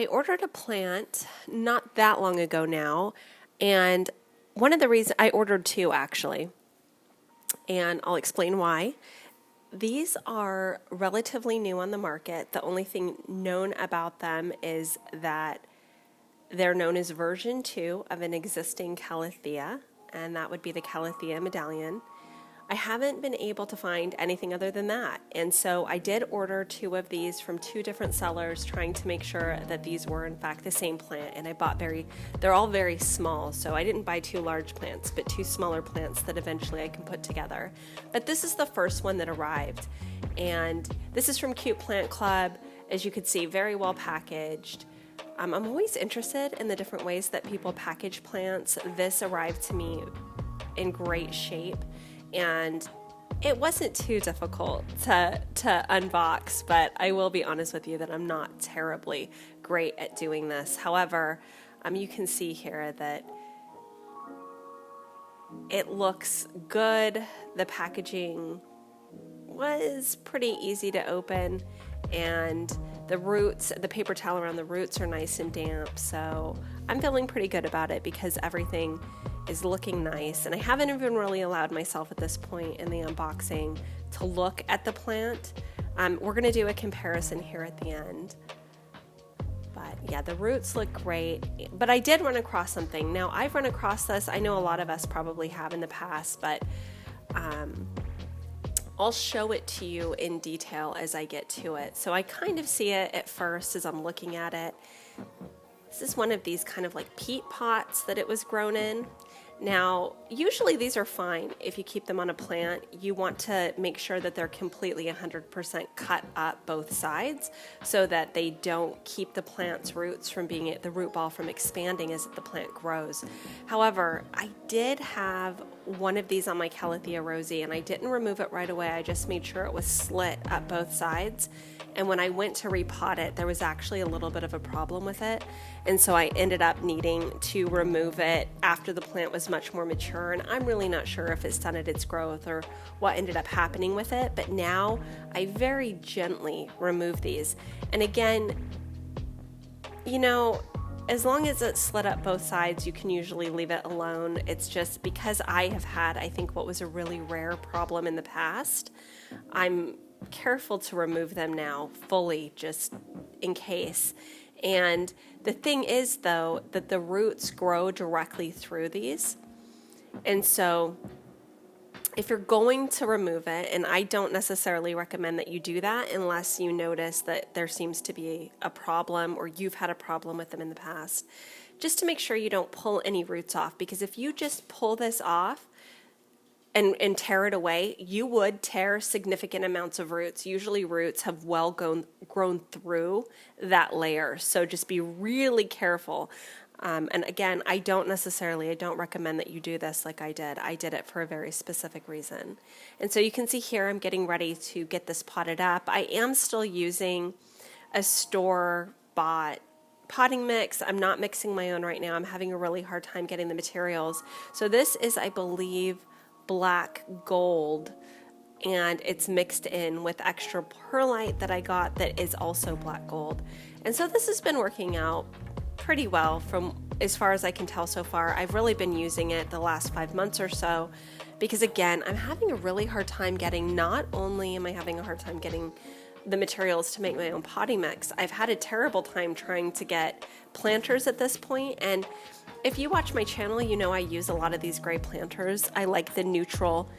I ordered a plant not that long ago now, and one of the reasons I ordered two actually, and I'll explain why. These are relatively new on the market. The only thing known about them is that they're known as version 2 of an existing Calathea, and that would be the Calathea Medallion. I haven't been able to find anything other than that, and so I did order two of these from two different sellers, trying to make sure that these were in fact the same plant. And I bought they're all very small, so I didn't buy two large plants, but two smaller plants that eventually I can put together. But this is the first one that arrived, and this is from Cute Plant Club. As you can see, very well packaged. I'm always interested in the different ways that people package plants. This arrived to me in great shape, and it wasn't too difficult to unbox, but I will be honest with you that I'm not terribly great at doing this. However, you can see here that it looks good. The packaging was pretty easy to open, and the roots, the paper towel around the roots are nice and damp, so I'm feeling pretty good about it because everything is looking nice. And I haven't even really allowed myself at this point in the unboxing to look at the plant. We're going to do a comparison here at the end. But yeah, the roots look great. But I did run across something. Now, I've run across this. I know a lot of us probably have in the past, but I'll show it to you in detail as I get to it. So I kind of see it at first as I'm looking at it. This is one of these kind of like peat pots that it was grown in. Now, usually these are fine if you keep them on a plant. You want to make sure that they're completely 100% cut up both sides so that they don't keep the plant's roots from the root ball from expanding as the plant grows. However, I did have one of these on my Calathea rosy, and I didn't remove it right away. I just made sure it was slit up both sides. And when I went to repot it, there was actually a little bit of a problem with it. And so I ended up needing to remove it after the plant was much more mature. And I'm really not sure if it's done at its growth or what ended up happening with it. But now I very gently remove these. And again, you know, as long as it's slit up both sides, you can usually leave it alone. It's just because I have had, I think, what was a really rare problem in the past, I'm careful to remove them now fully just in case. And the thing is, though, that the roots grow directly through these. And so if you're going to remove it, and I don't necessarily recommend that you do that unless you notice that there seems to be a problem or you've had a problem with them in the past, just to make sure you don't pull any roots off, because if you just pull this off and tear it away, you would tear significant amounts of roots. Usually roots have well grown through that layer, so just be really careful. And again, I don't recommend that you do this like I did. I did it for a very specific reason. And so you can see here I'm getting ready to get this potted up. I am still using a store-bought potting mix. I'm not mixing my own right now. I'm having a really hard time getting the materials. So this is, I believe, black gold, and it's mixed in with extra perlite that I got that is also black gold. And so this has been working out pretty well from as far as I can tell so far. I've really been using it the last 5 months or so because, again, I'm having a really hard time getting, not only am I having a hard time getting the materials to make my own potting mix, I've had a terrible time trying to get planters at this point. And if you watch my channel, you know I use a lot of these gray planters. I like the neutral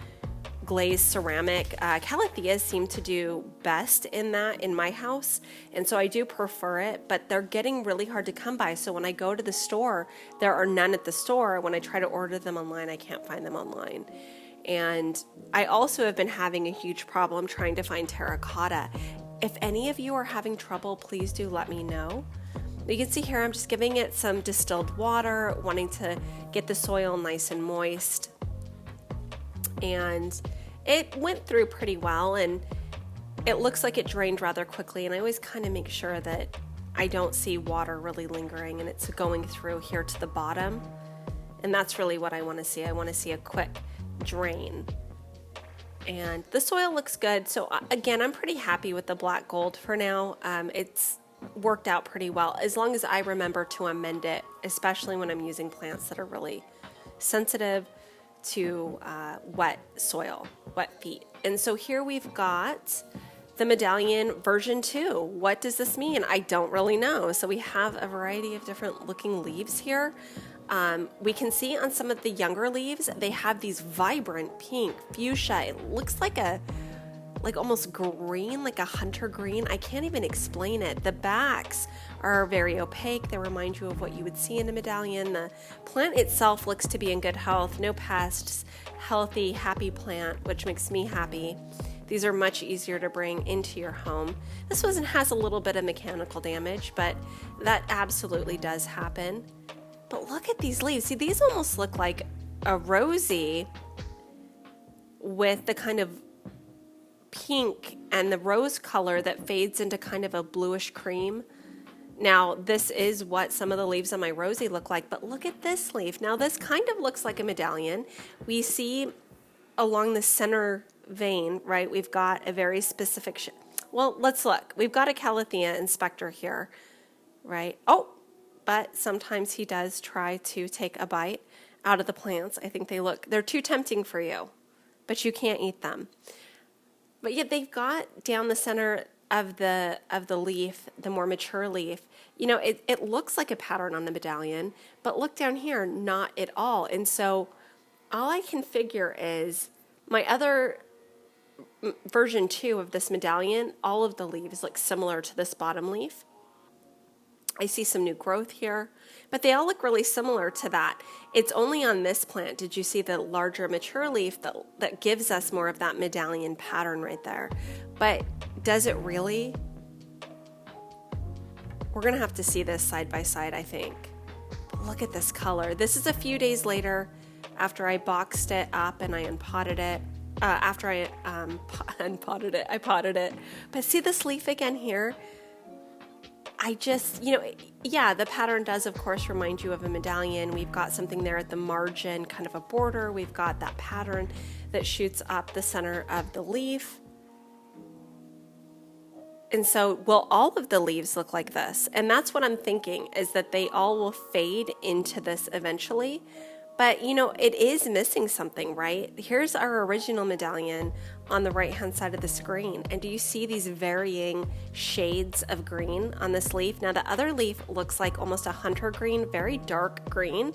glazed ceramic. Calatheas seem to do best in that in my house, and so I do prefer it, but they're getting really hard to come by. So when I go to the store, there are none at the store. When I try to order them online, I can't find them online. And I also have been having a huge problem trying to find terracotta. If any of you are having trouble, please do let me know. You can see here I'm just giving it some distilled water, wanting to get the soil nice and moist. And it went through pretty well, and it looks like it drained rather quickly. And I always kind of make sure that I don't see water really lingering and it's going through here to the bottom. And that's really what I want to see. I want to see a quick drain. And the soil looks good. So again, I'm pretty happy with the black gold for now. It's worked out pretty well, as long as I remember to amend it, especially when I'm using plants that are really sensitive to wet soil, wet feet. And so here we've got the Medallion version 2. What does this mean? I don't really know. So we have a variety of different looking leaves here. We can see on some of the younger leaves, they have these vibrant pink fuchsia. It looks like almost green, like a hunter green. I can't even explain it. The backs are very opaque. They remind you of what you would see in a medallion. The plant itself looks to be in good health, no pests, healthy, happy plant, which makes me happy. These are much easier to bring into your home. This one has a little bit of mechanical damage, but that absolutely does happen. But look at these leaves. See, these almost look like a rosy with the kind of pink and the rose color that fades into kind of a bluish cream. Now, this is what some of the leaves on my rosy look like, but look at this leaf. Now, this kind of looks like a medallion. We see along the center vein, right, we've got a very specific well, let's look. We've got a Calathea inspector here, right? Oh, but sometimes he does try to take a bite out of the plants. I think they're too tempting for you, but you can't eat them. But yet they've got down the center of the leaf, the more mature leaf, you know, it looks like a pattern on the medallion, but look down here, not at all. And so all I can figure is my other version 2 of this medallion, all of the leaves look similar to this bottom leaf. I see some new growth here, but they all look really similar to that. It's only on this plant, did you see the larger mature leaf that gives us more of that medallion pattern right there. But does it really? We're gonna have to see this side by side, I think. But look at this color. This is a few days later after I boxed it up and I unpotted it. After I unpotted it, I potted it. But see this leaf again here? I just, you know, yeah, the pattern does, of course, remind you of a medallion. We've got something there at the margin, kind of a border. We've got that pattern that shoots up the center of the leaf. And so, will all of the leaves look like this? And that's what I'm thinking, is that they all will fade into this eventually. But, you know, it is missing something, right? Here's our original medallion on the right-hand side of the screen. And do you see these varying shades of green on this leaf? Now, the other leaf looks like almost a hunter green, very dark green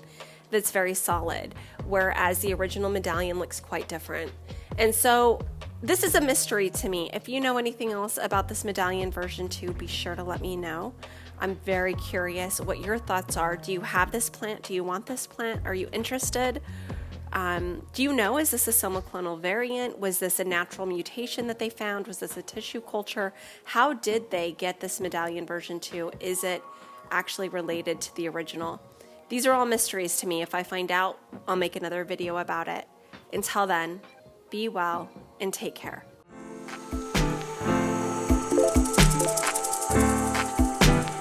that's very solid, whereas the original medallion looks quite different. And so this is a mystery to me. If you know anything else about this medallion version 2, be sure to let me know. I'm very curious what your thoughts are. Do you have this plant? Do you want this plant? Are you interested? Do you know, is this a somoclonal variant? Was this a natural mutation that they found? Was this a tissue culture? How did they get this medallion version 2? Is it actually related to the original? These are all mysteries to me. If I find out, I'll make another video about it. Until then, be well and take care.